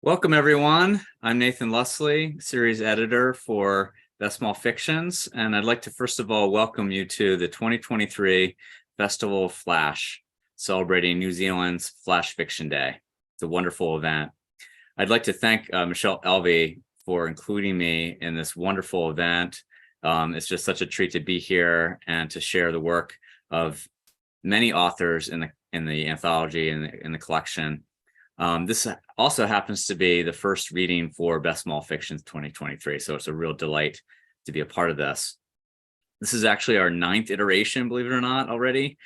Welcome, everyone. I'm Nathan Lusley, series editor for Best Small Fictions, and I'd like to first of all welcome you to the 2023 Festival of Flash, celebrating New Zealand's Flash Fiction Day. It's a wonderful event. I'd like to thank Michelle Elvey for including me in this wonderful event. It's just such a treat to be here and to share the work of many authors in the anthology and in the collection. This also happens to be the first reading for Best Small Fictions 2023, so it's a real delight to be a part of this. This is actually our 9th iteration, believe it or not, already.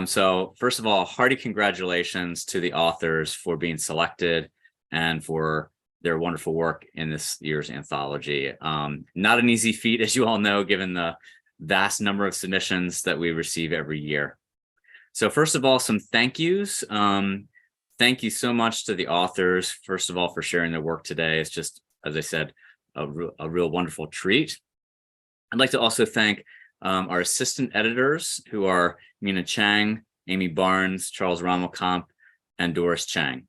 So first of all, hearty congratulations to the authors for being selected and for their wonderful work in this year's anthology. Not an easy feat, as you all know, given the vast number of submissions that we receive every year. So first of all, some thank yous. Thank you so much to the authors, first of all, for sharing their work today. It's just, as I said, a real wonderful treat. I'd like to also thank our assistant editors, who are Mina Chang, Amy Barnes, Charles Ramelkamp, and Doris Chang.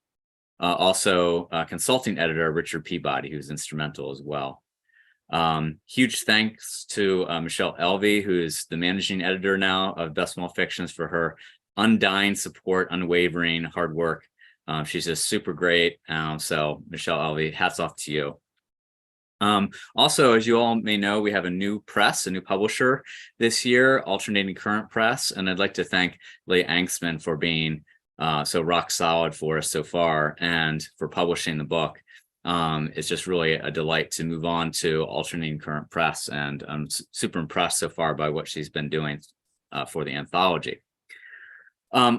Also, consulting editor Richard Peabody, who's instrumental as well. Huge thanks to Michelle Elvey, who is the managing editor now of Best Small Fictions, for her undying support, unwavering hard work. She's just super great. So Michelle Elvey, hats off to you. Also, as you all may know, we have a new press, a new publisher this year, Alternating Current Press. And I'd like to thank Leigh Angstman for being so rock solid for us so far and for publishing the book. It's just really a delight to move on to Alternating Current Press. And I'm super impressed so far by what she's been doing for the anthology.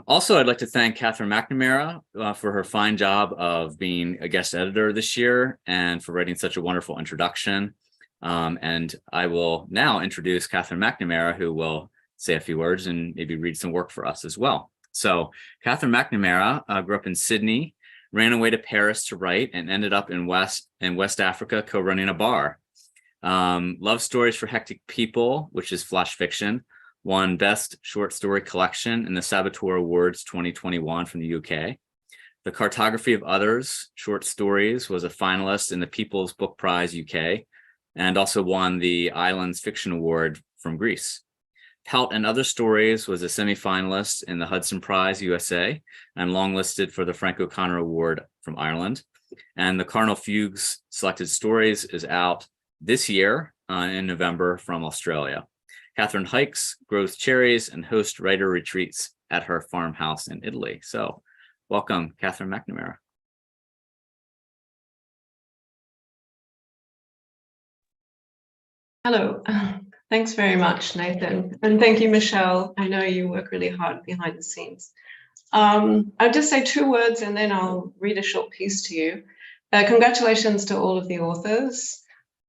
Also, I'd like to thank Catherine McNamara for her fine job of being a guest editor this year and for writing such a wonderful introduction. And I will now introduce Catherine McNamara, who will say a few words and maybe read some work for us as well. So Catherine McNamara grew up in Sydney, ran away to Paris to write, and ended up in West Africa co-running a bar. Love Stories for Hectic People, which is flash fiction, won Best Short Story Collection in the Saboteur Awards 2021 from the UK. The Cartography of Others short stories was a finalist in the People's Book Prize UK, and also won the Islands Fiction Award from Greece. Pelt and Other Stories was a semi-finalist in the Hudson Prize USA and longlisted for the Frank O'Connor Award from Ireland. And the Cardinal Fugues Selected Stories is out this year in November from Australia. Catherine hikes, grows cherries, and hosts writer retreats at her farmhouse in Italy. So welcome, Catherine McNamara. Hello. Thanks very much, Nathan. And thank you, Michelle. I know you work really hard behind the scenes. I'll just say 2 words and then I'll read a short piece to you. Congratulations to all of the authors.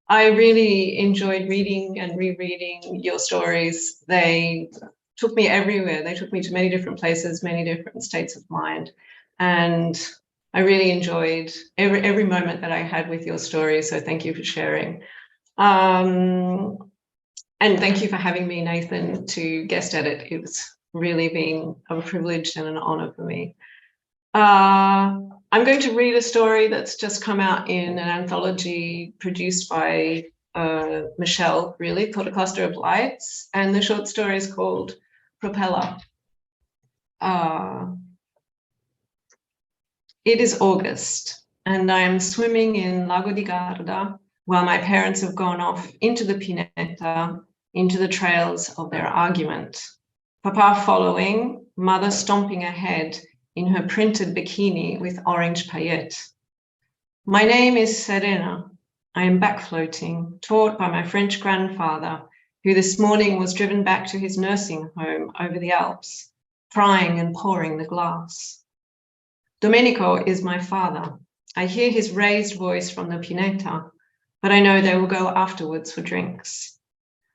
I really enjoyed reading and rereading your stories. They took me everywhere. They took me to many different places, many different states of mind. And I really enjoyed every moment that I had with your stories. So thank you for sharing. And thank you for having me, Nathan, to guest edit. It was really been a privilege and an honor for me. I'm going to read a story that's just come out in an anthology produced by Michelle, really, called A Cluster of Lights. And the short story is called Propeller. It is August, and I am swimming in Lago di Garda while my parents have gone off into the Pineta, into the trails of their argument. Papa following, mother stomping ahead in her printed bikini with orange paillettes. My name is Serena. I am back floating, taught by my French grandfather, who this morning was driven back to his nursing home over the Alps, frying and pouring the glass. Domenico is my father. I hear his raised voice from the Pineta, but I know they will go afterwards for drinks.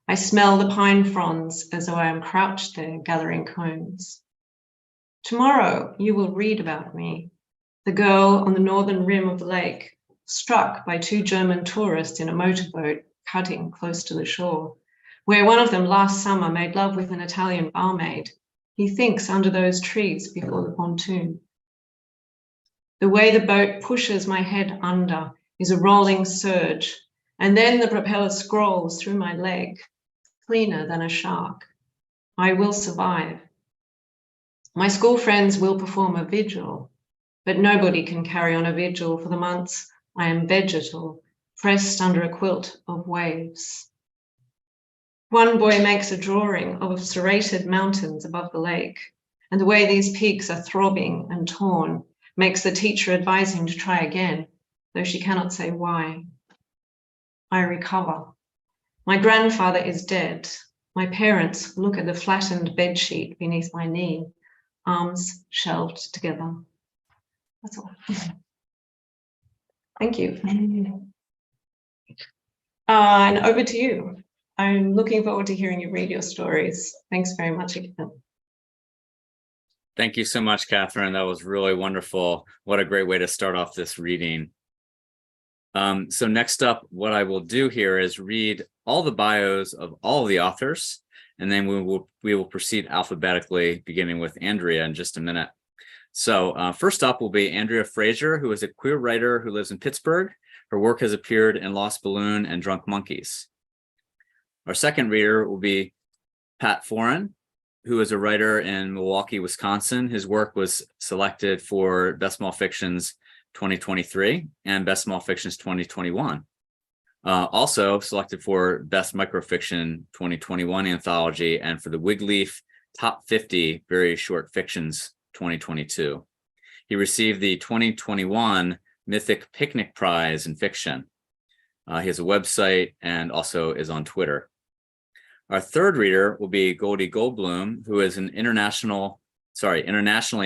I smell the pine fronds as though I am crouched there gathering cones. Tomorrow you will read about me, the girl on the northern rim of the lake, struck by 2 German tourists in a motorboat cutting close to the shore, where one of them last summer made love with an Italian barmaid. He thinks under those trees before the pontoon. The way the boat pushes my head under is a rolling surge, and then the propeller scrolls through my leg, cleaner than a shark. I will survive. My school friends will perform a vigil, but nobody can carry on a vigil for the months I am vegetal, pressed under a quilt of waves. One boy makes a drawing of serrated mountains above the lake, and the way these peaks are throbbing and torn makes the teacher advise him to try again, though she cannot say why. I recover. My grandfather is dead. My parents look at the flattened bedsheet beneath my knee, arms shelved together. That's all. Thank you. And over to you. I'm looking forward to hearing you read your stories. Thanks very much again. Thank you so much, Catherine. That was really wonderful. What a great way to start off this reading. So next up, what I will do here is read all the bios of all of the authors, and then we will proceed alphabetically, beginning with Andrea in just a minute. So first up will be Andrea Fraser, who is a queer writer who lives in Pittsburgh. Her work has appeared in Lost Balloon and Drunk Monkeys. Our second reader will be Pat Foran, who is a writer in Milwaukee, Wisconsin. His work was selected for Best Small Fictions 2023 and Best Small Fictions 2021. Also selected for Best Microfiction 2021 anthology and for the Wigleaf Top 50 Very Short Fictions 2022. He received the 2021 Mythic Picnic Prize in Fiction. He has a website and also is on Twitter. Our third reader will be Goldie Goldblum, who is an internationally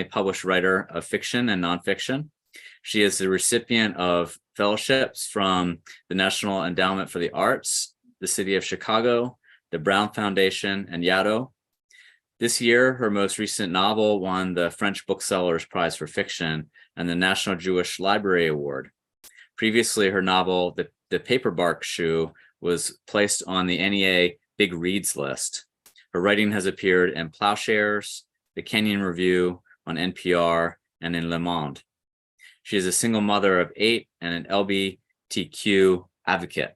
published writer of fiction and nonfiction. She is the recipient of fellowships from the National Endowment for the Arts, the City of Chicago, the Brown Foundation, and Yaddo. This year, her most recent novel won the French Booksellers Prize for Fiction and the National Jewish Library Award. Previously, her novel, The Paperbark Shoe, was placed on the NEA Big Reads list. Her writing has appeared in Plowshares, The Kenyon Review, on NPR, and in Le Monde. She is a single mother of 8 and an LGBTQ advocate.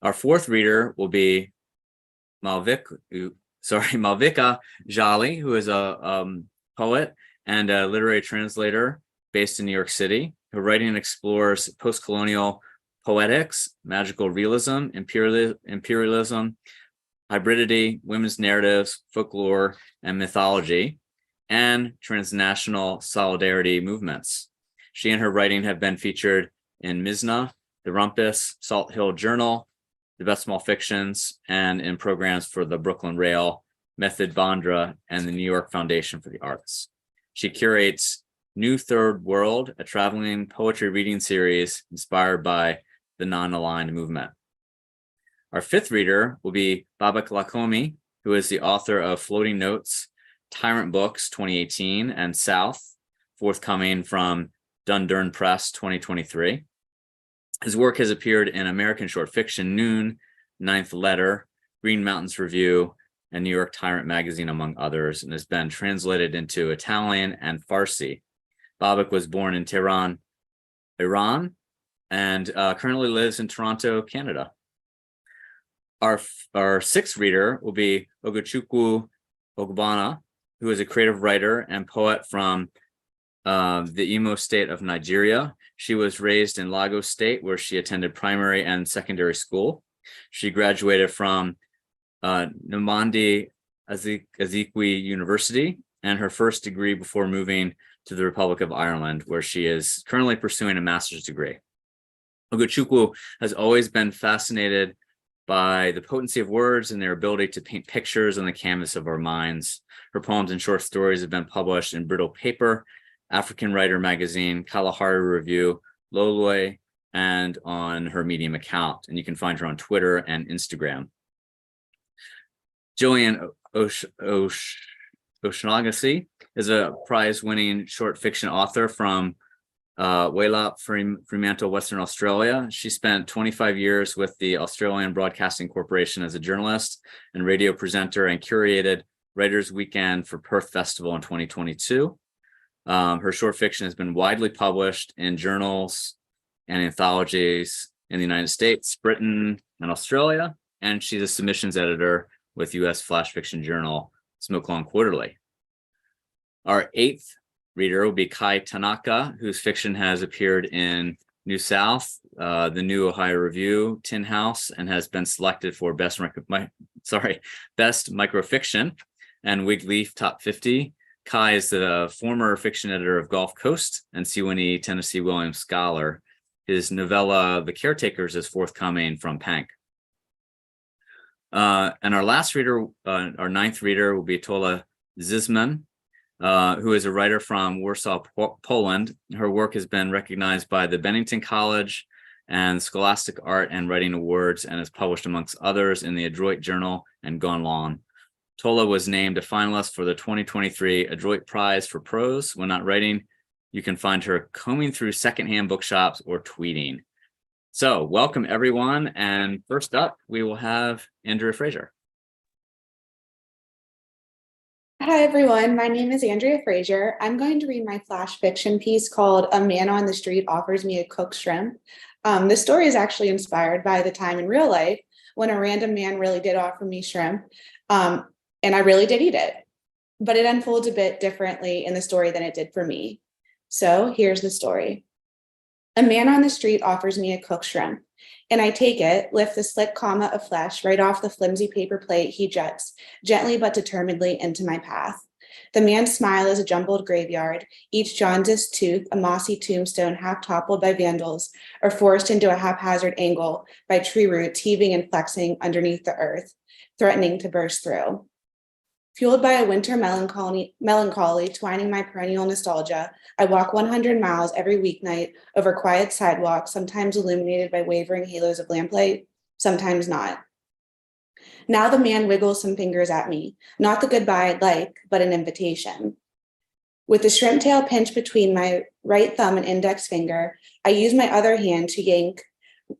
Our fourth reader will be Malvika Jolly, who is a poet and a literary translator based in New York City. Her writing explores post-colonial poetics, magical realism, imperialism, hybridity, women's narratives, folklore, and mythology, and transnational solidarity movements. She and her writing have been featured in Mizna, The Rumpus, Salt Hill Journal, The Best Small Fictions, and in programs for the Brooklyn Rail, Method Bandra, and the New York Foundation for the Arts. She curates New Third World, a traveling poetry reading series inspired by the non-aligned movement. Our fifth reader will be Babak Lakomi, who is the author of Floating Notes, Tyrant Books 2018, and South, forthcoming from Dundurn Press 2023. His work has appeared in American Short Fiction Noon, Ninth Letter, Green Mountains Review, and New York Tyrant Magazine, among others, and has been translated into Italian and Farsi. Babak was born in Tehran, Iran, and currently lives in Toronto, Canada. Our sixth reader will be Ogechukwu Ogbonna, who is a creative writer and poet from the Imo state of Nigeria. She was raised in Lagos State, where she attended primary and secondary school. She graduated from Nnamdi Azikiwe University and her first degree before moving to the Republic of Ireland, where she is currently pursuing a master's degree. Ogechukwu has always been fascinated by the potency of words and their ability to paint pictures on the canvas of our minds. Her poems and short stories have been published in Brittle Paper, African Writer Magazine, Kalahari Review, Loloi, and on her Medium account. And you can find her on Twitter and Instagram. Jillian O'Shaughnessy is a prize-winning short fiction author from Wailop, Fremantle, Western Australia. She spent 25 years with the Australian Broadcasting Corporation as a journalist and radio presenter, and curated Writers' Weekend for Perth Festival in 2022. Her short fiction has been widely published in journals and anthologies in the United States, Britain, and Australia, and she's a submissions editor with U.S. flash fiction journal Smoke Long Quarterly. Our eighth reader will be Kai Tanaka, whose fiction has appeared in New South, the New Ohio Review, Tin House, and has been selected for best microfiction and Wig Leaf Top 50. Kai is the former fiction editor of Gulf Coast and Sewanee, Tennessee Williams Scholar. His novella, The Caretakers, is forthcoming from Pank. And our last reader, our ninth reader, will be Tola Zisman, who is a writer from Warsaw, Poland. Her work has been recognized by the Bennington College and Scholastic Art and Writing Awards, and is published amongst others in the Adroit Journal and Gone Long. Tola was named a finalist for the 2023 Adroit Prize for Prose. When not writing, you can find her combing through secondhand bookshops or tweeting. So welcome, everyone. And first up, we will have Andrea Fraser. Hi, everyone. My name is Andrea Fraser. I'm going to read my flash fiction piece called A Man on the Street Offers Me a Cooked Shrimp. This story is actually inspired by the time in real life when a random man really did offer me shrimp, and I really did eat it. But it unfolds a bit differently in the story than it did for me. So here's the story. A man on the street offers me a cooked shrimp, and I take it, lift the slick comma of flesh right off the flimsy paper plate he jets, gently but determinedly, into my path. The man's smile is a jumbled graveyard, each jaundiced tooth a mossy tombstone half toppled by vandals or forced into a haphazard angle by tree roots heaving and flexing underneath the earth, threatening to burst through. Fueled by a winter melancholy twining my perennial nostalgia, I walk 100 miles every weeknight over quiet sidewalks, sometimes illuminated by wavering halos of lamplight, sometimes not. Now the man wiggles some fingers at me, not the goodbye I'd like, but an invitation. With the shrimp tail pinched between my right thumb and index finger, I use my other hand to yank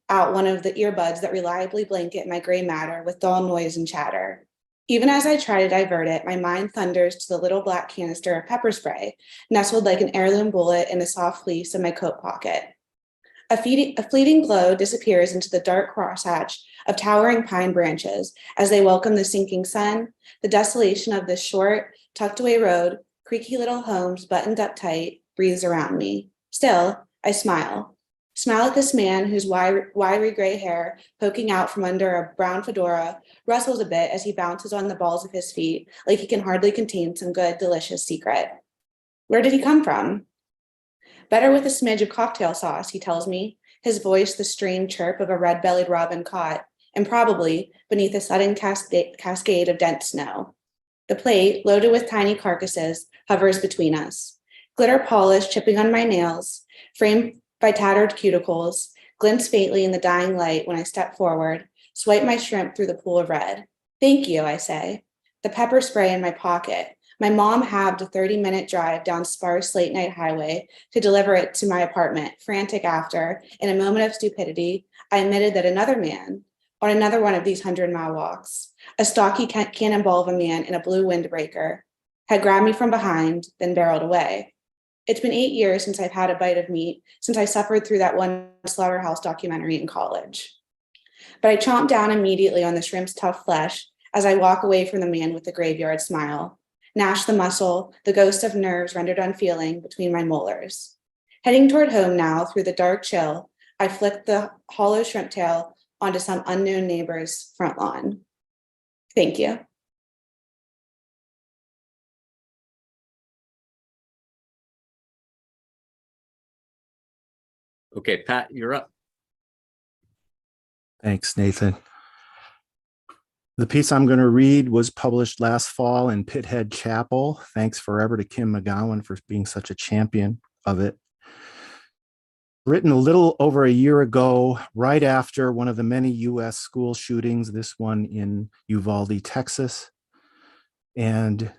out one of the earbuds that reliably blanket my gray matter with dull noise and chatter. Even as I try to divert it, my mind thunders to the little black canister of pepper spray, nestled like an heirloom bullet in the soft fleece of my coat pocket. A fleeting glow disappears into the dark crosshatch of towering pine branches as they welcome the sinking sun, the desolation of this short, tucked away road, creaky little homes buttoned up tight, breathes around me. Still, I smile. Smile at this man whose wiry gray hair, poking out from under a brown fedora, rustles a bit as he bounces on the balls of his feet like he can hardly contain some good, delicious secret. Where did he come from? Better with a smidge of cocktail sauce, he tells me, his voice the strained chirp of a red-bellied robin caught, and probably beneath a sudden cascade of dense snow. The plate, loaded with tiny carcasses, hovers between us. Glitter polish chipping on my nails, framed by tattered cuticles, glints faintly in the dying light when I step forward, swipe my shrimp through the pool of red. Thank you, I say. The pepper spray in my pocket. My mom halved a 30-minute drive down sparse late-night highway to deliver it to my apartment, frantic after, in a moment of stupidity, I admitted that another man, on another one of these 100-mile walks, a stocky cannonball of a man in a blue windbreaker, had grabbed me from behind, then barreled away. It's been 8 years since I've had a bite of meat, since I suffered through that one slaughterhouse documentary in college. But I chomp down immediately on the shrimp's tough flesh as I walk away from the man with the graveyard smile, gnash the muscle, the ghost of nerves rendered unfeeling between my molars. Heading toward home now through the dark chill, I flick the hollow shrimp tail onto some unknown neighbor's front lawn. Thank you. Okay, Pat, you're up. Thanks, Nathan. The piece I'm going to read was published last fall in Pithead Chapel. Thanks forever to Kim McGowan for being such a champion of it. Written a little over a year ago, right after one of the many U.S. school shootings, this one in Uvalde, Texas. And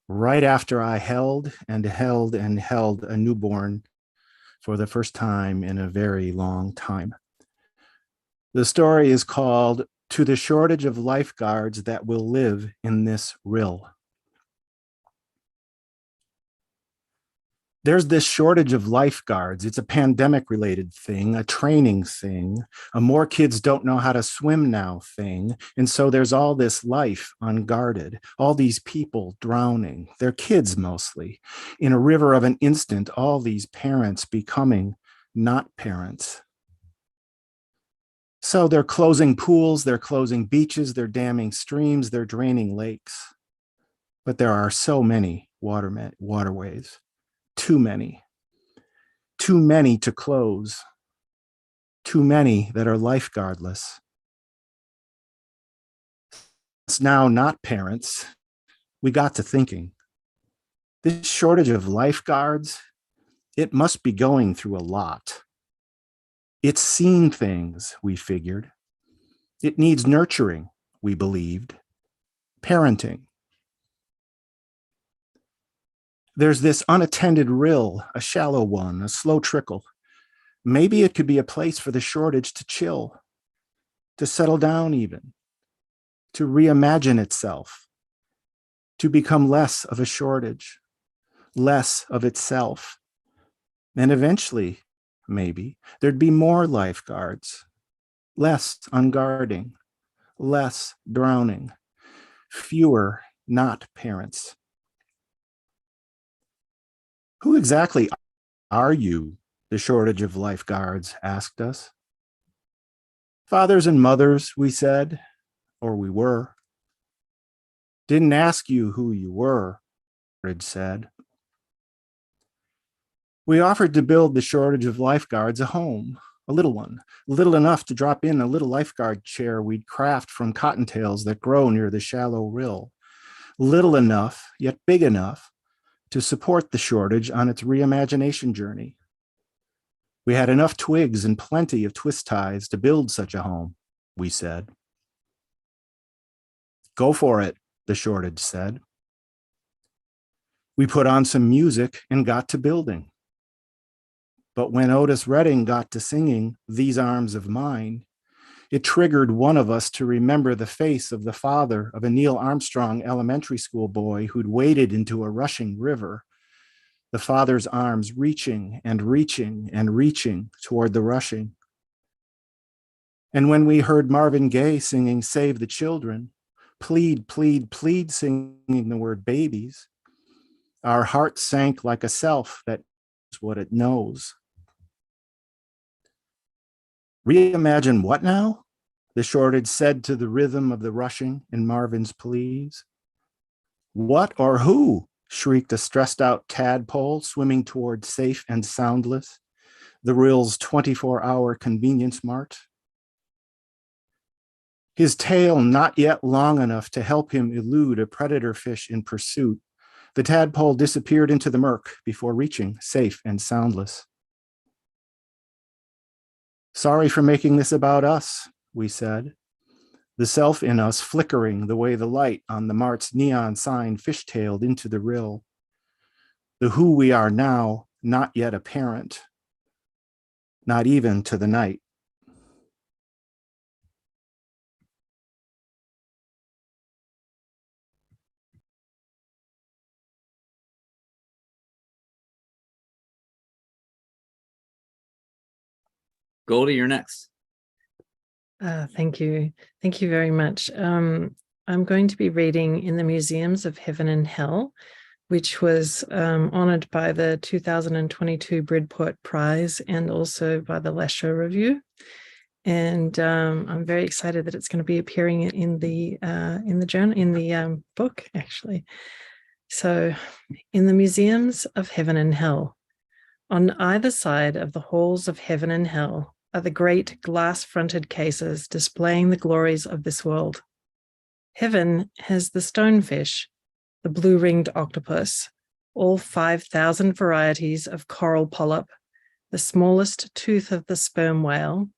right after I held a newborn for the first time in a very long time. The story is called To the Shortage of Lifeguards That Will Live in This Rill. There's this shortage of lifeguards. It's a pandemic related thing, a training thing, a more kids don't know how to swim now thing. And so there's all this life unguarded, all these people drowning, they're kids mostly, in a river of an instant, all these parents becoming not parents. So they're closing pools, they're closing beaches, they're damming streams, they're draining lakes. But there are so many waterways. Too many to close, too many that are lifeguardless. It's now not parents. We got to thinking, this shortage of lifeguards, it must be going through a lot. It's seen things, we figured. It needs nurturing, we believed, parenting. There's this unattended rill, a shallow one, a slow trickle. Maybe it could be a place for the shortage to chill, to settle down even, to reimagine itself, to become less of a shortage, less of itself. And eventually, maybe, there'd be more lifeguards, less unguarding, less drowning, fewer not parents. Who exactly are you? The shortage of lifeguards asked us. Fathers and mothers, we said, or we were. Didn't ask you who you were, Ridge said. We offered to build the shortage of lifeguards a home, a little one, little enough to drop in a little lifeguard chair we'd craft from cottontails that grow near the shallow rill. Little enough, yet big enough, to support the shortage on its reimagination journey. We had enough twigs and plenty of twist ties to build such a home, we said. Go for it, the shortage said. We put on some music and got to building. But when Otis Redding got to singing These Arms of Mine, it triggered one of us to remember the face of the father of a Neil Armstrong elementary school boy who'd waded into a rushing river, the father's arms reaching and reaching and reaching toward the rushing. And when we heard Marvin Gaye singing Save the Children, plead, plead, plead, singing the word babies, our hearts sank like a self that knows what it knows. Reimagine what now? The shortage said to the rhythm of the rushing in Marvin's pleas. What or who? Shrieked a stressed out tadpole swimming toward safe and soundless, the rill's 24-hour convenience mart. His tail not yet long enough to help him elude a predator fish in pursuit, the tadpole disappeared into the murk before reaching safe and soundless. Sorry for making this about us, we said, the self in us flickering the way the light on the mart's neon sign fishtailed into the rill. The who we are now, not yet apparent, not even to the night. Goldie, you're next. Thank you. Thank you very much. I'm going to be reading In the Museums of Heaven and Hell, which was honored by the 2022 Bridport Prize and also by the Lasher Review. And I'm very excited that it's going to be appearing in the journal, in the book, actually. So, in the Museums of Heaven and Hell, on either side of the halls of heaven and hell are the great glass-fronted cases displaying the glories of this world. Heaven has the stonefish, the blue-ringed octopus, all 5,000 varieties of coral polyp, the smallest tooth of the sperm whale,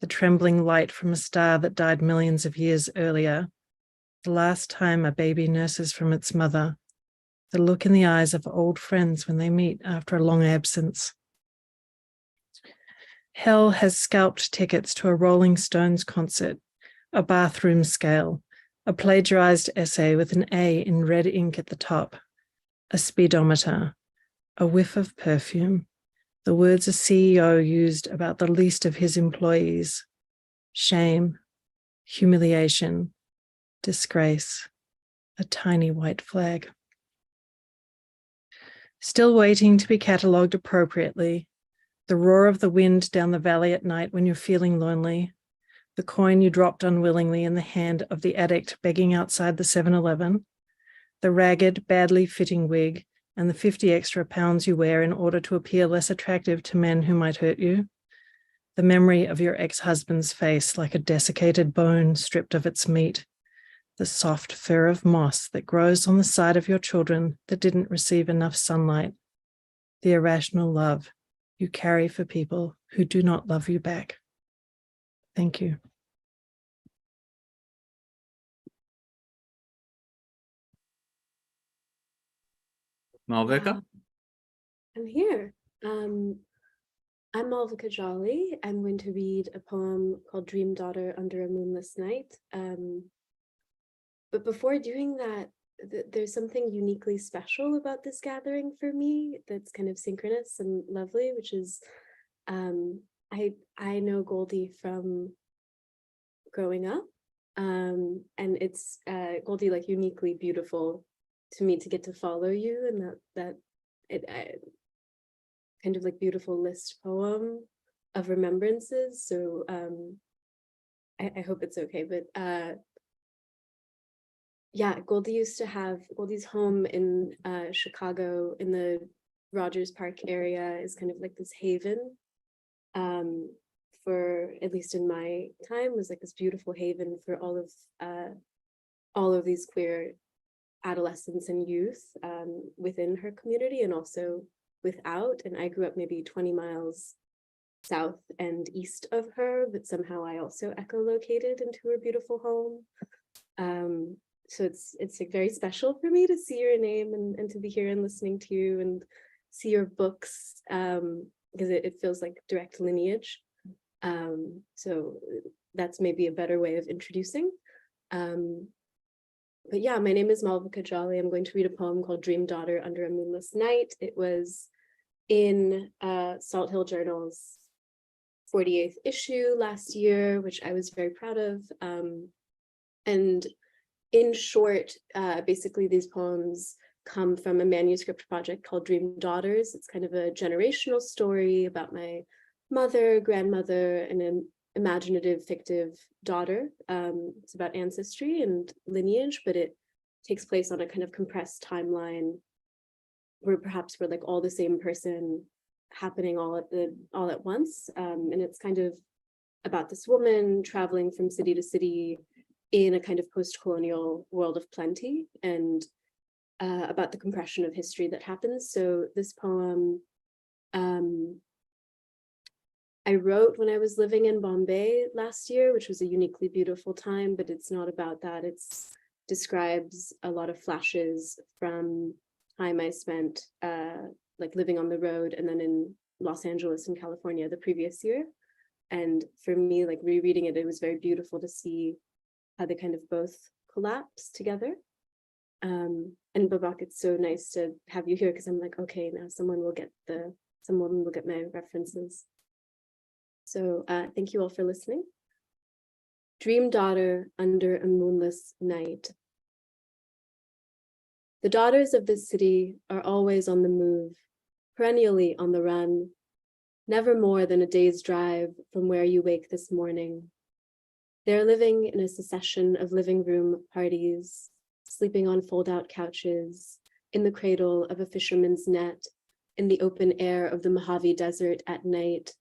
the trembling light from a star that died millions of years earlier, the last time a baby nurses from its mother, the look in the eyes of old friends when they meet after a long absence. Hell has scalped tickets to a Rolling Stones concert, a bathroom scale, a plagiarized essay with an A in red ink at the top, a speedometer, a whiff of perfume, the words a CEO used about the least of his employees: shame, humiliation, disgrace, a tiny white flag. Still waiting to be catalogued appropriately, the roar of the wind down the valley at night when you're feeling lonely, the coin you dropped unwillingly in the hand of the addict begging outside the 7-Eleven, the ragged, badly fitting wig, and the 50 extra pounds you wear in order to appear less attractive to men who might hurt you, the memory of your ex-husband's face like a desiccated bone stripped of its meat, the soft fur of moss that grows on the side of your children that didn't receive enough sunlight, the irrational love you carry for people who do not love you back. Thank you. Malvika? I'm here. I'm Malvika Jolly. I'm going to read a poem called Dream Daughter Under a Moonless Night. But before doing that, there's something uniquely special about this gathering for me that's kind of synchronous and lovely, which is I know Goldie from growing up, and it's Goldie, like, uniquely beautiful to me to get to follow you, and that kind of like beautiful list poem of remembrances. So I hope it's okay, but yeah, Goldie's home in Chicago in the Rogers Park area is kind of like this haven, for, at least in my time, was like this beautiful haven for all of these queer adolescents and youth within her community and also without. And I grew up maybe 20 miles south and east of her, but somehow I also echolocated into her beautiful home. So it's like very special for me to see your name and to be here and listening to you and see your books, because it feels like direct lineage. So that's maybe a better way of introducing. But yeah, my name is Malvika Jolly. I'm going to read a poem called Dream Daughter Under a Moonless Night. It was in Salt Hill Journal's 48th issue last year, which I was very proud of. And in short, basically these poems come from a manuscript project called Dream Daughters. It's kind of a generational story about my mother, grandmother, and an imaginative, fictive daughter. It's about ancestry and lineage, but it takes place on a kind of compressed timeline where perhaps we're like all the same person happening all at once. And it's kind of about this woman traveling from city to city in a kind of post-colonial world of plenty, and about the compression of history that happens. So this poem I wrote when I was living in Bombay last year, which was a uniquely beautiful time, but it's not about that. It describes a lot of flashes from time I spent like living on the road and then in Los Angeles and California the previous year. And for me, like rereading it, it was very beautiful to see how they kind of both collapse together. And Babak, it's so nice to have you here, because I'm like, okay, now someone will get my references. So thank you all for listening. Dream Daughter Under a Moonless Night. The daughters of this city are always on the move, perennially on the run, never more than a day's drive from where you wake this morning. They're living in a succession of living room parties, sleeping on fold-out couches, in the cradle of a fisherman's net, in the open air of the Mojave Desert at night,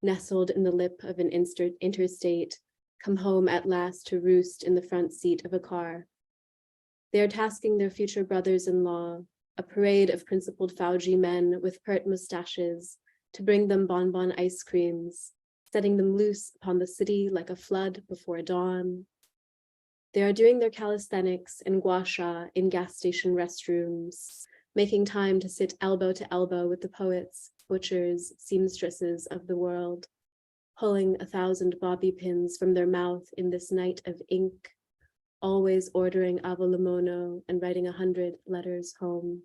nestled in the lip of an interstate, come home at last to roost in the front seat of a car. They are tasking their future brothers-in-law, a parade of principled Fauji men with pert mustaches, to bring them bonbon ice creams, setting them loose upon the city like a flood before dawn. They are doing their calisthenics and gua sha in gas station restrooms, making time to sit elbow to elbow with the poets, butchers, seamstresses of the world, pulling 1,000 bobby pins from their mouth in this night of ink, always ordering avolomono and writing 100 letters home.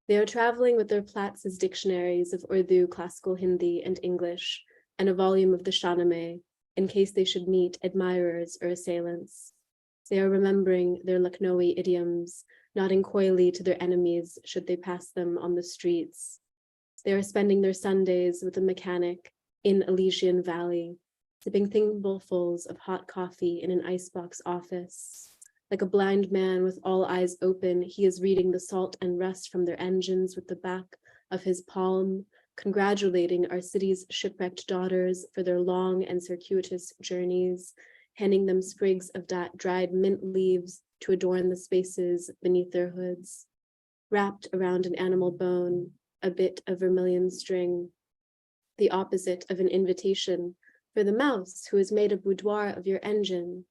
They are traveling with their Platz's dictionaries of Urdu, classical Hindi, and English, and a volume of the Shahnameh, in case they should meet admirers or assailants. They are remembering their Lucknowi idioms, nodding coyly to their enemies should they pass them on the streets. They are spending their Sundays with a mechanic in Elysian Valley, sipping thimblefuls of hot coffee in an icebox office. Like a blind man with all eyes open, he is reading the salt and rust from their engines with the back of his palm, congratulating our city's shipwrecked daughters for their long and circuitous journeys, handing them sprigs of dried mint leaves to adorn the spaces beneath their hoods. Wrapped around an animal bone, a bit of vermilion string, the opposite of an invitation for the mouse who has made a boudoir of your engine.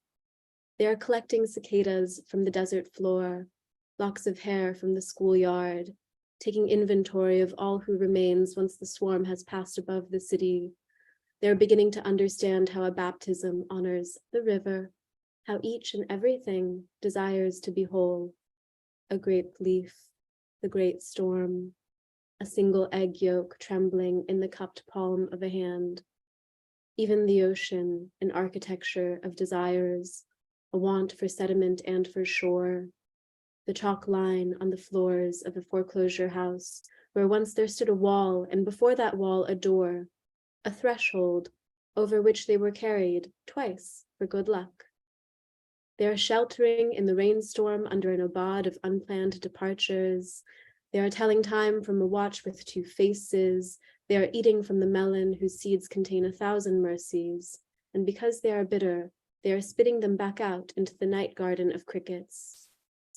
They are collecting cicadas from the desert floor, locks of hair from the schoolyard, taking inventory of all who remains once the swarm has passed above the city. They are beginning to understand how a baptism honors the river, how each and everything desires to be whole. A grape leaf, the great storm, a single egg yolk trembling in the cupped palm of a hand. Even the ocean, an architecture of desires, a want for sediment and for shore. The chalk line on the floors of a foreclosure house, where once there stood a wall, and before that wall a door, a threshold, over which they were carried twice for good luck. They are sheltering in the rainstorm under an abode of unplanned departures. They are telling time from a watch with two faces. They are eating from the melon whose seeds contain 1,000 mercies. And because they are bitter, they are spitting them back out into the night garden of crickets.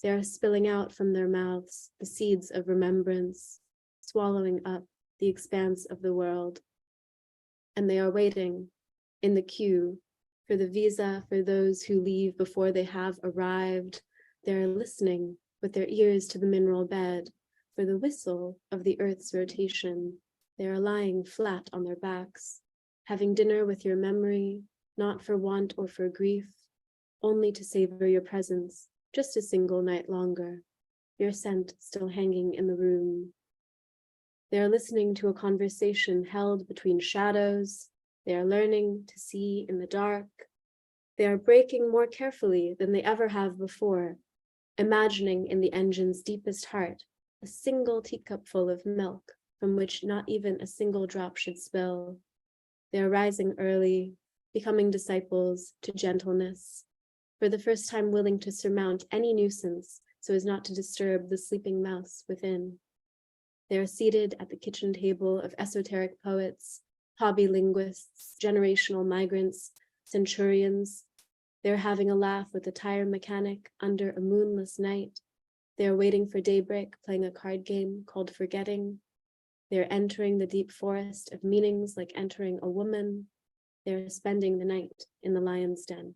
They are spilling out from their mouths the seeds of remembrance, swallowing up the expanse of the world. And they are waiting in the queue for the visa for those who leave before they have arrived. They are listening with their ears to the mineral bed for the whistle of the earth's rotation. They are lying flat on their backs, having dinner with your memory, not for want or for grief, only to savor your presence just a single night longer, your scent still hanging in the room. They are listening to a conversation held between shadows. They are learning to see in the dark. They are braking more carefully than they ever have before, imagining in the engine's deepest heart a single teacupful of milk from which not even a single drop should spill. They are rising early, becoming disciples to gentleness, for the first time willing to surmount any nuisance so as not to disturb the sleeping mouse within. They are seated at the kitchen table of esoteric poets, hobby linguists, generational migrants, centurions. They are having a laugh with a tire mechanic under a moonless night. They are waiting for daybreak, playing a card game called Forgetting. They are entering the deep forest of meanings like entering a woman. They are spending the night in the lion's den.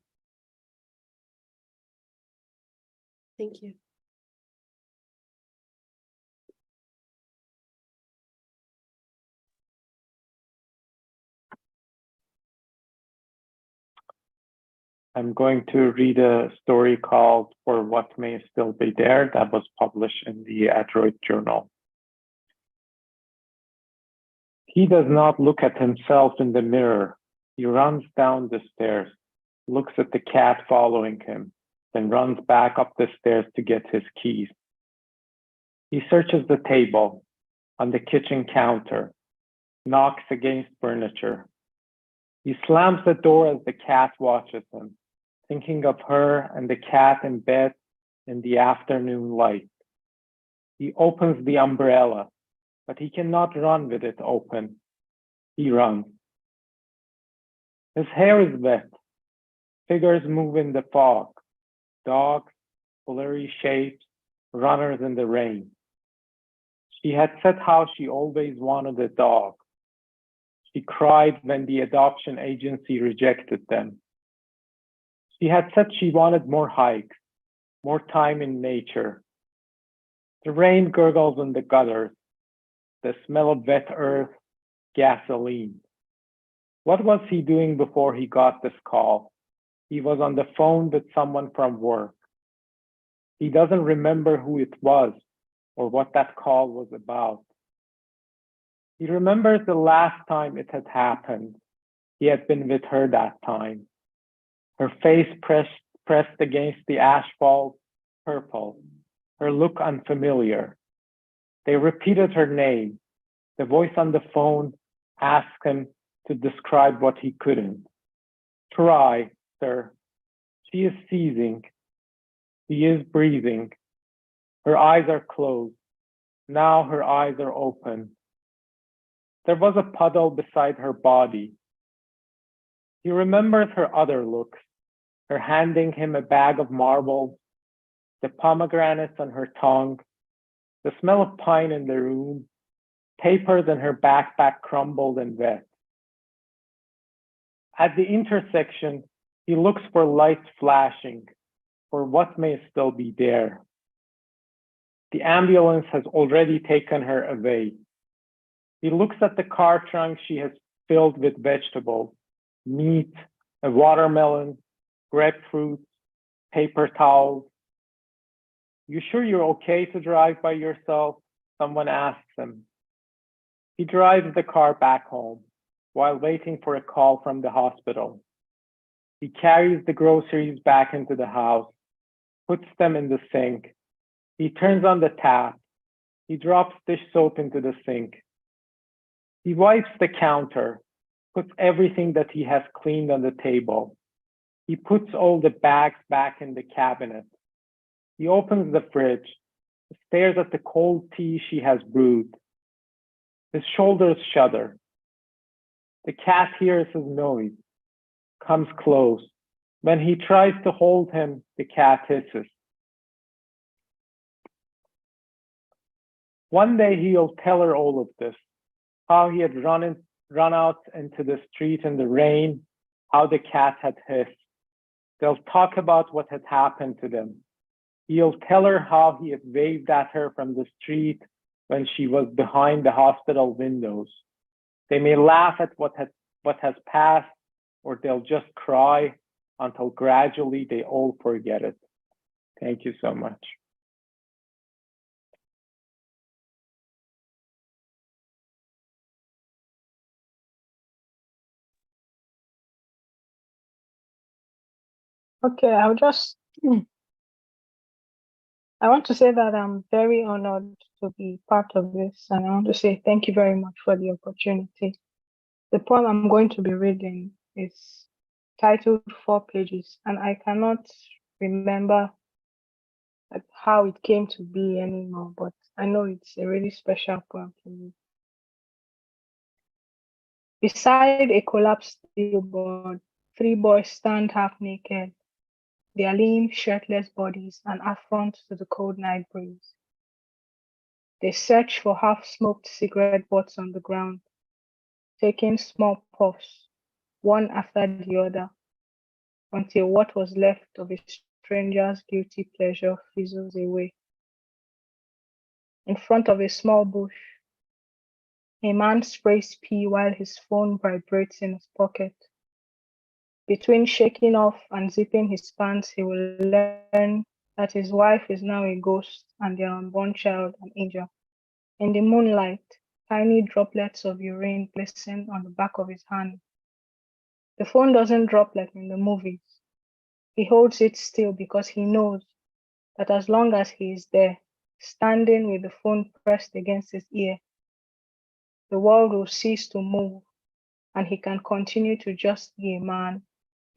Thank you. I'm going to read a story called For What May Still Be There that was published in the Adroit Journal. He does not look at himself in the mirror. He runs down the stairs, looks at the cat following him, then runs back up the stairs to get his keys. He searches the table, on the kitchen counter, knocks against furniture. He slams the door as the cat watches him, thinking of her and the cat in bed in the afternoon light. He opens the umbrella, but he cannot run with it open. He runs. His hair is wet. Figures move in the fog. Dogs, blurry shapes, runners in the rain. She had said how she always wanted a dog. She cried when the adoption agency rejected them. She had said she wanted more hikes, more time in nature. The rain gurgles in the gutters, the smell of wet earth, gasoline. What was he doing before he got this call? He was on the phone with someone from work. He doesn't remember who it was, or what that call was about. He remembers the last time it had happened. He had been with her that time. Her face pressed against the asphalt, purple, her look unfamiliar. They repeated her name. The voice on the phone asked him to describe what he couldn't. Try, sir. She is seizing. He is breathing. Her eyes are closed. Now her eyes are open. There was a puddle beside her body. He remembers her other looks, her handing him a bag of marbles, the pomegranates on her tongue, the smell of pine in the room, papers in her backpack crumbled and wet. At the intersection, he looks for lights flashing, for what may still be there. The ambulance has already taken her away. He looks at the car trunk she has filled with vegetables, meat, a watermelon, grapefruit, paper towels. You sure you're okay to drive by yourself? Someone asks him. He drives the car back home while waiting for a call from the hospital. He carries the groceries back into the house, puts them in the sink. He turns on the tap. He drops dish soap into the sink. He wipes the counter, puts everything that he has cleaned on the table. He puts all the bags back in the cabinet. He opens the fridge, stares at the cold tea she has brewed. His shoulders shudder. The cat hears his noise, comes close. When he tries to hold him, the cat hisses. One day he'll tell her all of this, how he had run out into the street in the rain, how the cat had hissed. They'll talk about what had happened to them. He'll tell her how he had waved at her from the street when she was behind the hospital windows. They may laugh at what has passed, or they'll just cry until gradually they all forget it. Thank you so much. Okay, I want to say that I'm very honored to be part of this, and I want to say thank you very much for the opportunity. The poem I'm going to be reading is titled 4 Pages, and I cannot remember how it came to be anymore, but I know it's a really special poem to me. Beside a collapsed billboard, 3 boys stand half naked, their lean, shirtless bodies an affront to the cold night breeze. They search for half-smoked cigarette butts on the ground, taking small puffs, one after the other, until what was left of a stranger's guilty pleasure fizzles away. In front of a small bush, a man sprays pee while his phone vibrates in his pocket. Between shaking off and zipping his pants, he will learn that his wife is now a ghost and their unborn child an angel. In the moonlight, tiny droplets of urine glisten on the back of his hand. The phone doesn't drop like in the movies. He holds it still because he knows that as long as he is there, standing with the phone pressed against his ear, the world will cease to move and he can continue to just be a man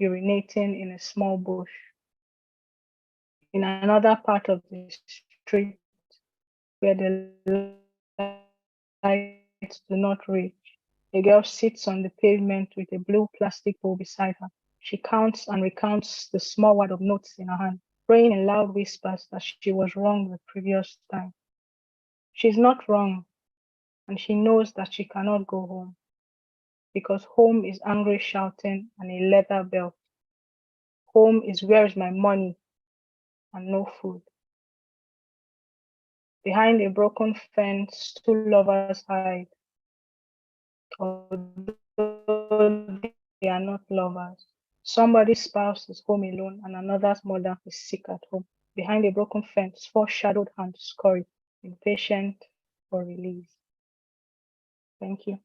urinating in a small bush. In another part of the street where the lights do not reach, a girl sits on the pavement with a blue plastic bowl beside her. She counts and recounts the small wad of notes in her hand, praying in loud whispers that she was wrong the previous time. She's not wrong, and she knows that she cannot go home, because home is angry shouting and a leather belt. Home is where is my money and no food. Behind a broken fence, 2 lovers hide, although they are not lovers. Somebody's spouse is home alone and another's mother is sick at home. Behind a broken fence, 4 shadowed hands scurry. impatient for release. Thank you.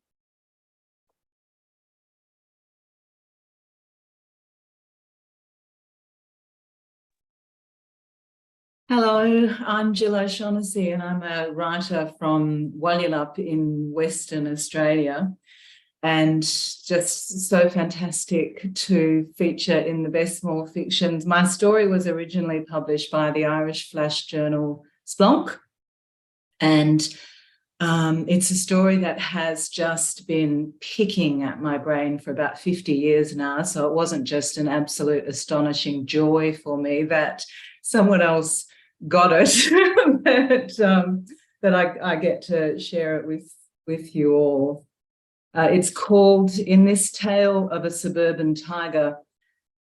Hello, I'm Jill O'Shaughnessy and I'm a writer from Walyalup in Western Australia, and just so fantastic to feature in the Best Small Fictions. My story was originally published by the Irish flash journal Splonk, and it's a story that has just been picking at my brain for about 50 years now, so it wasn't just an absolute astonishing joy for me that someone else got it, that I get to share it with you all. It's called In This Tale of a Suburban Tiger,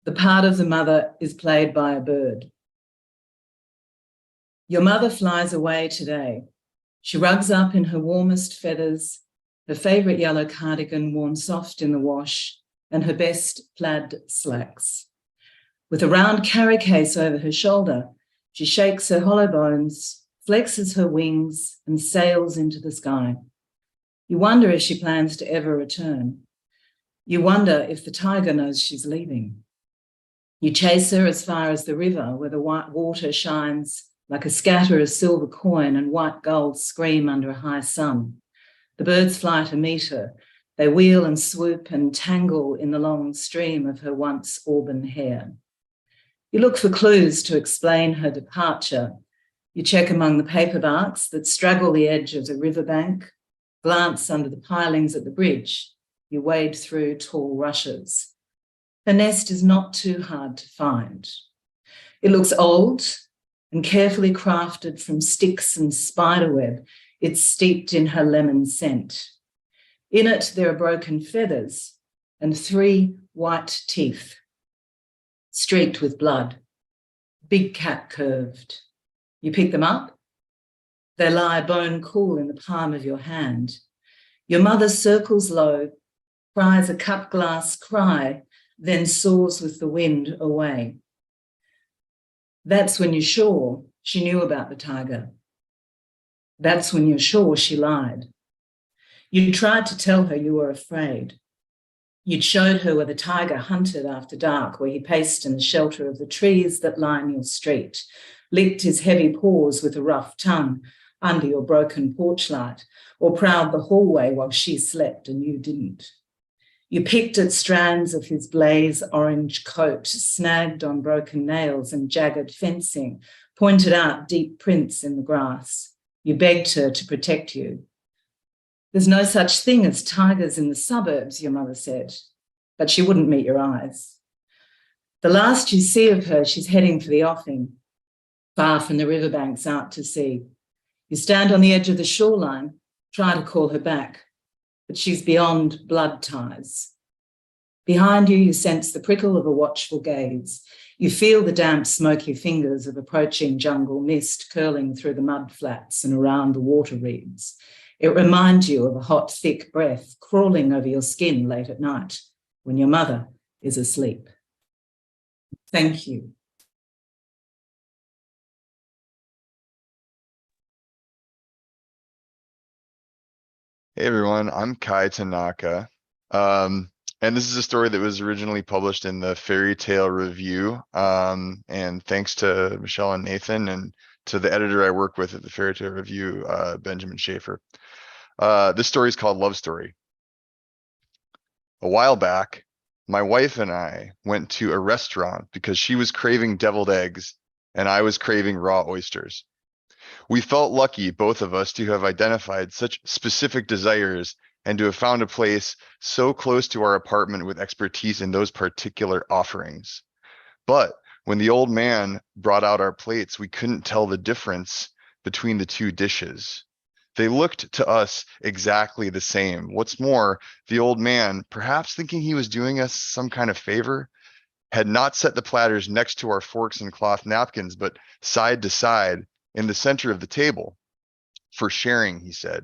the part of the mother is played by a bird. Your mother flies away today. She rugs up in her warmest feathers, her favourite yellow cardigan worn soft in the wash, and her best plaid slacks. With a round carry case over her shoulder, she shakes her hollow bones, flexes her wings, and sails into the sky. You wonder if she plans to ever return. You wonder if the tiger knows she's leaving. You chase her as far as the river, where the white water shines like a scatter of silver coin and white gulls scream under a high sun. The birds fly to meet her. They wheel and swoop and tangle in the long stream of her once auburn hair. You look for clues to explain her departure. You check among the paperbarks that straggle the edge of the riverbank, glance under the pilings at the bridge. You wade through tall rushes. Her nest is not too hard to find. It looks old and carefully crafted from sticks and spiderweb. It's steeped in her lemon scent. In it, there are broken feathers and 3 white teeth, streaked with blood, big cap curved. You pick them up. They lie bone cool in the palm of your hand. Your mother circles low, cries a cut glass cry, then soars with the wind away. That's when you're sure she knew about the tiger. That's when you're sure she lied. You tried to tell her you were afraid. You'd showed her where the tiger hunted after dark, where he paced in the shelter of the trees that line your street, licked his heavy paws with a rough tongue under your broken porch light, or prowled the hallway while she slept and you didn't. You picked at strands of his blaze orange coat, snagged on broken nails and jagged fencing, pointed out deep prints in the grass. You begged her to protect you. There's no such thing as tigers in the suburbs, your mother said, but she wouldn't meet your eyes. The last you see of her, she's heading for the offing, far from the riverbanks out to sea. You stand on the edge of the shoreline, try to call her back, but she's beyond blood ties. Behind you, you sense the prickle of a watchful gaze. You feel the damp, smoky fingers of approaching jungle mist curling through the mud flats and around the water reeds. It reminds you of a hot, thick breath crawling over your skin late at night when your mother is asleep. Thank you. Hey everyone, I'm Kai Tanaka. And this is a story that was originally published in the Fairy Tale Review. And thanks to Michelle and Nathan and to the editor I work with at the Fairy Tale Review, Benjamin Schaefer. This story is called Love Story. A while back, my wife and I went to a restaurant because she was craving deviled eggs and I was craving raw oysters. We felt lucky, both of us, to have identified such specific desires and to have found a place so close to our apartment with expertise in those particular offerings. But when the old man brought out our plates, we couldn't tell the difference between the two dishes. They looked to us exactly the same. What's more, the old man, perhaps thinking he was doing us some kind of favor, had not set the platters next to our forks and cloth napkins, but side to side in the center of the table for sharing, he said.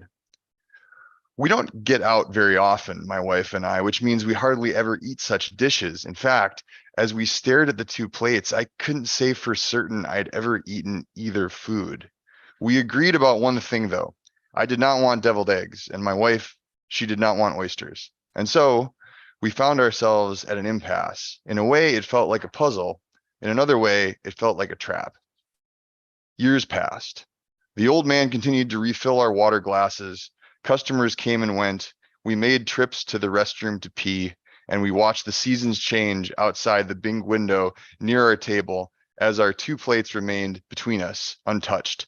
We don't get out very often, my wife and I, which means we hardly ever eat such dishes. In fact, as we stared at the two plates, I couldn't say for certain I'd ever eaten either food. We agreed about one thing though. I did not want deviled eggs, and my wife, she did not want oysters. And so we found ourselves at an impasse. In a way, it felt like a puzzle. In another way, it felt like a trap. Years passed. The old man continued to refill our water glasses. Customers came and went. We made trips to the restroom to pee, and we watched the seasons change outside the big window near our table as our 2 plates remained between us, untouched.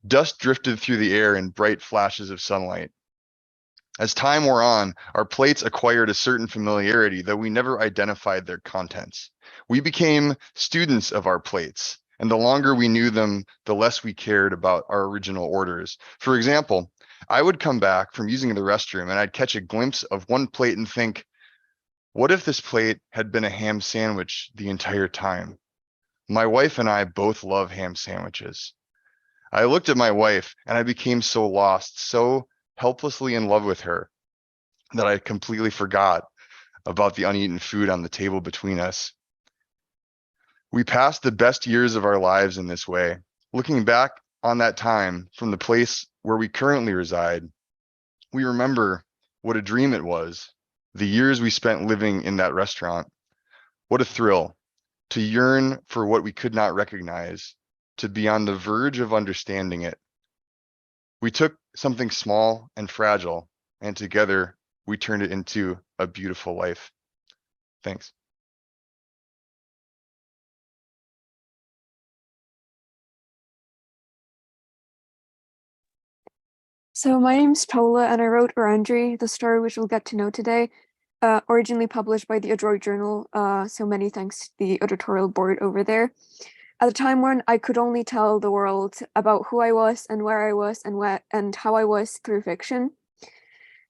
Dust drifted through the air in bright flashes of sunlight. As time wore on, our plates acquired a certain familiarity, though we never identified their contents. We became students of our plates, and the longer we knew them, the less we cared about our original orders. For example, I would come back from using the restroom and I'd catch a glimpse of one plate and think, what if this plate had been a ham sandwich the entire time? My wife and I both love ham sandwiches. I looked at my wife and I became so lost, so helplessly in love with her, that I completely forgot about the uneaten food on the table between us. We passed the best years of our lives in this way. Looking back on that time from the place where we currently reside, we remember what a dream it was, the years we spent living in that restaurant. What a thrill to yearn for what we could not recognize, to be on the verge of understanding it. We took something small and fragile, and together we turned it into a beautiful life. Thanks. So my name's Tola, and I wrote Orandry, the story which we'll get to know today, originally published by the Adroit Journal, so many thanks to the editorial board over there. At a time when I could only tell the world about who I was and where I was and how I was through fiction.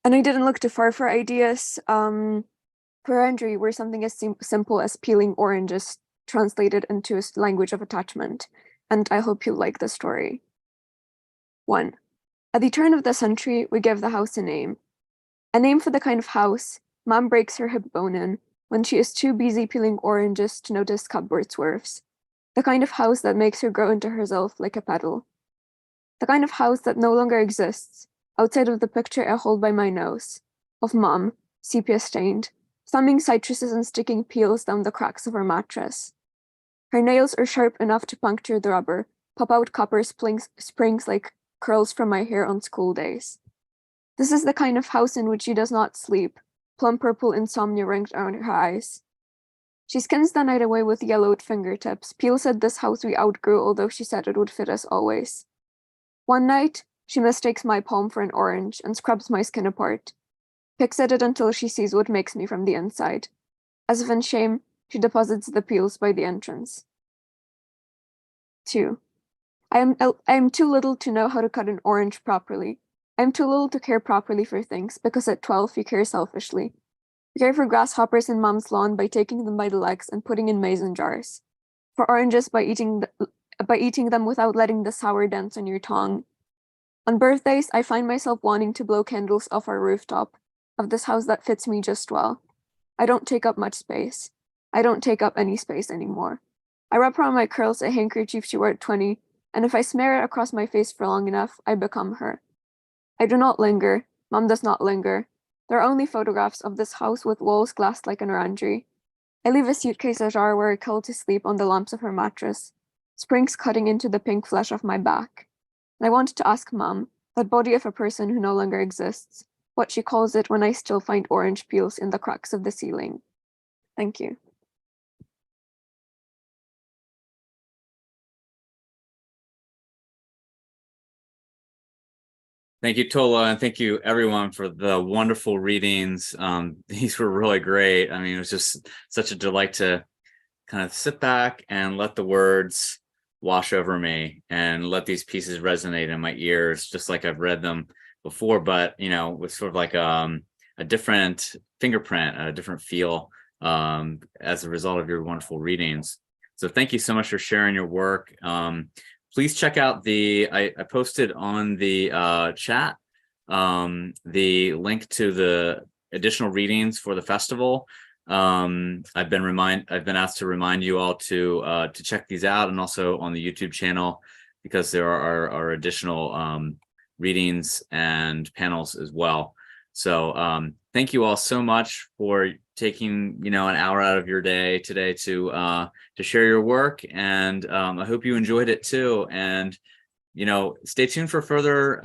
And I didn't look too far for ideas. Orandry were something as simple as peeling oranges translated into a language of attachment, and I hope you like the story. 1. At the turn of the century, we give the house a name. A name for the kind of house Mom breaks her hip bone in when she is too busy peeling oranges to notice cupboard swerves. The kind of house that makes her grow into herself like a petal. The kind of house that no longer exists, outside of the picture I hold by my nose, of Mom, sepia-stained, thumbing citruses and sticking peels down the cracks of her mattress. Her nails are sharp enough to puncture the rubber, pop out copper springs like curls from my hair on school days. This is the kind of house in which she does not sleep, plum purple insomnia ringed around her eyes. She skins the night away with yellowed fingertips. Peel said this house we outgrew, although she said it would fit us always. One night, she mistakes my palm for an orange and scrubs my skin apart, picks at it until she sees what makes me from the inside. As if in shame, she deposits the peels by the entrance. 2. I am too little to know how to cut an orange properly. I am too little to care properly for things, because at 12 you care selfishly. You care for grasshoppers in Mom's lawn by taking them by the legs and putting in mason jars. For oranges by eating them without letting the sour dents on your tongue. On birthdays, I find myself wanting to blow candles off our rooftop, of this house that fits me just well. I don't take up much space. I don't take up any space anymore. I wrap around my curls a handkerchief she wore at 20, and if I smear it across my face for long enough, I become her. I do not linger. Mom does not linger. There are only photographs of this house with walls glassed like an orangery. I leave a suitcase ajar where I curl to sleep on the lumps of her mattress, springs cutting into the pink flesh of my back. And I wanted to ask Mom, that body of a person who no longer exists, what she calls it when I still find orange peels in the cracks of the ceiling. Thank you. Thank you, Tola, and thank you everyone for the wonderful readings. These were really great. I mean, it was just such a delight to kind of sit back and let the words wash over me and let these pieces resonate in my ears, just like I've read them before, but with sort of like a different fingerprint, a different feel as a result of your wonderful readings. So thank you so much for sharing your work. Please check out I posted on the chat the link to the additional readings for the festival. I've been asked to remind you all to check these out, and also on the YouTube channel, because there are additional readings and panels as well. So thank you all so much for taking, an hour out of your day today to share your work, and I hope you enjoyed it too. And stay tuned for further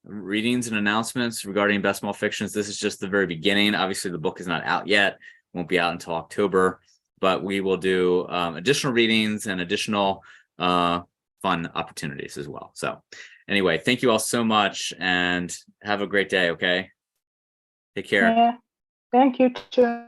readings and announcements regarding Best Small Fictions. This is just the very beginning. Obviously, the book is not out yet; won't be out until October. But we will do additional readings and additional fun opportunities as well. So, anyway, thank you all so much, and have a great day. Okay. Take care. Yeah. Thank you too.